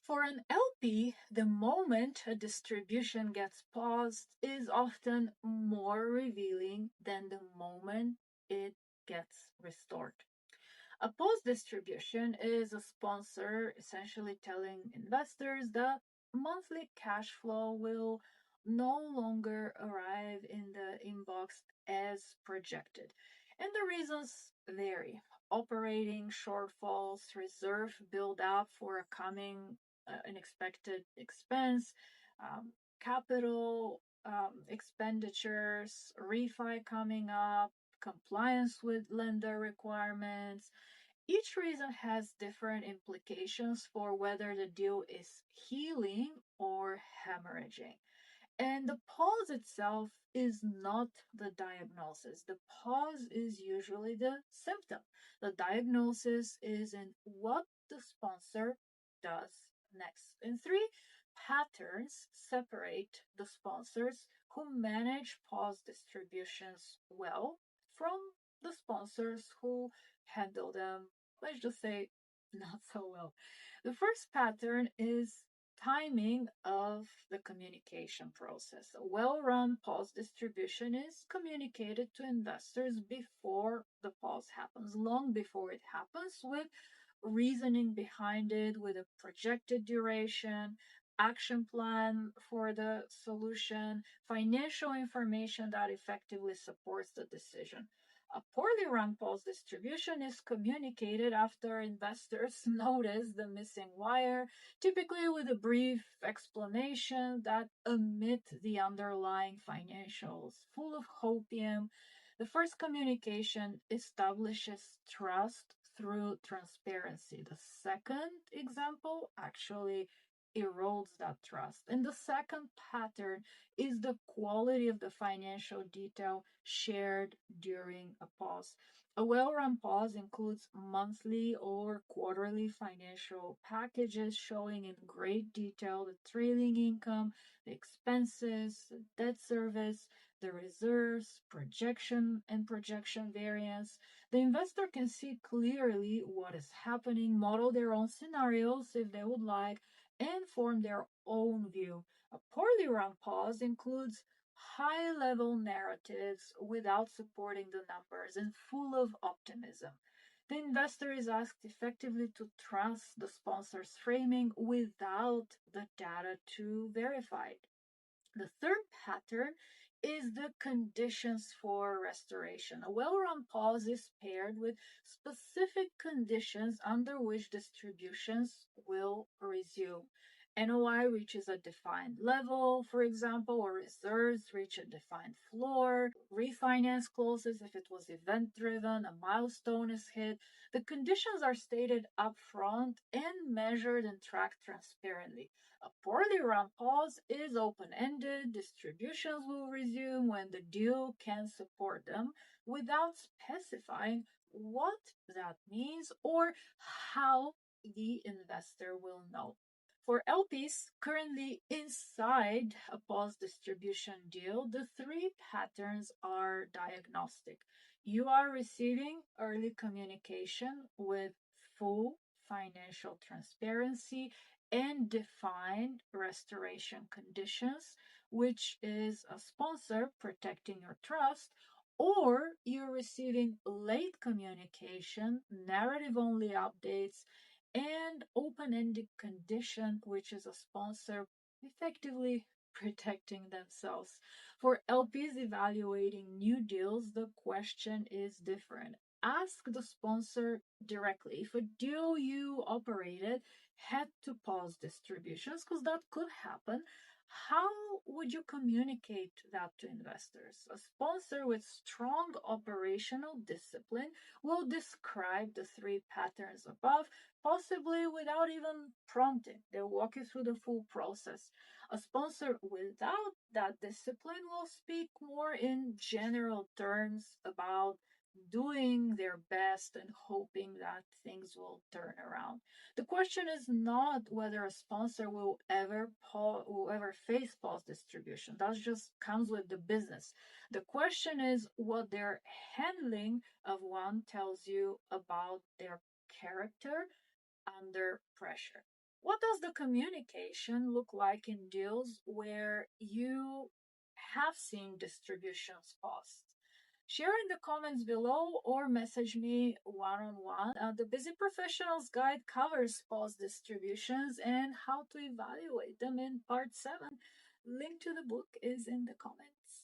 For an LP, the moment a distribution gets paused is often more revealing than the moment it gets restored. A pause distribution is a sponsor essentially telling investors that monthly cash flow will no longer arrive in the inbox as projected. And the reasons vary. Operating shortfalls, reserve build up for a coming unexpected expense, capital expenditures, refi coming up, compliance with lender requirements. Each reason has different implications for whether the deal is healing or hemorrhaging. And the pause itself is not the diagnosis. The pause is usually the symptom. The diagnosis is in what the sponsor does next. And three patterns separate the sponsors who manage pause distributions well from the sponsors who handle them, let's just say, not so well. The first pattern is timing of the communication process. A well run pause distribution is communicated to investors before the pause happens, long before it happens, with reasoning behind it, with a projected duration, action plan for the solution, financial information that effectively supports the decision. A poorly run pulse distribution is communicated after investors notice the missing wire, typically with a brief explanation that omit the underlying financials. Full of hopium, the first communication establishes trust through transparency. The second example actually erodes that trust. And the second pattern is the quality of the financial detail shared during a pause. A well run pause includes monthly or quarterly financial packages showing in great detail the trailing income, the expenses, the debt service, the reserves, projection variance. The investor can see clearly what is happening, model their own scenarios if they would like, and form their own view. A poorly run pause includes high level narratives without supporting the numbers and full of optimism. The investor is asked effectively to trust the sponsor's framing without the data to verify it. The third pattern is the conditions for restoration. A well run pause is paired with specific conditions under which distributions will resume. NOI reaches a defined level, for example, or reserves reach a defined floor, refinance closes if it was event driven, a milestone is hit. The conditions are stated upfront and measured and tracked transparently. A poorly run pause is open ended. Distributions will resume when the deal can support them without specifying what that means or how the investor will know. For LPs currently inside a pause distribution deal, the three patterns are diagnostic. You are receiving early communication with full financial transparency and defined restoration conditions, which is a sponsor protecting your trust, or you're receiving late communication, narrative only updates, and open ended condition, which is a sponsor effectively protecting themselves. For LPs evaluating new deals, the question is different. Ask the sponsor directly if a deal you operated had to pause distributions, because that could happen. How would you communicate that to investors? A sponsor with strong operational discipline will describe the three patterns above, possibly without even prompting. They'll walk you through the full process. A sponsor without that discipline will speak more in general terms about doing their best and hoping that things will turn around. The question is not whether a sponsor will ever face pause distribution. That just comes with the business. The question is what their handling of one tells you about their character under pressure. What does the communication look like in deals where you have seen distributions paused? Share in the comments below or message me one on one. The Busy Professionals Guide covers pause distributions and how to evaluate them in part 7. Link to the book is in the comments.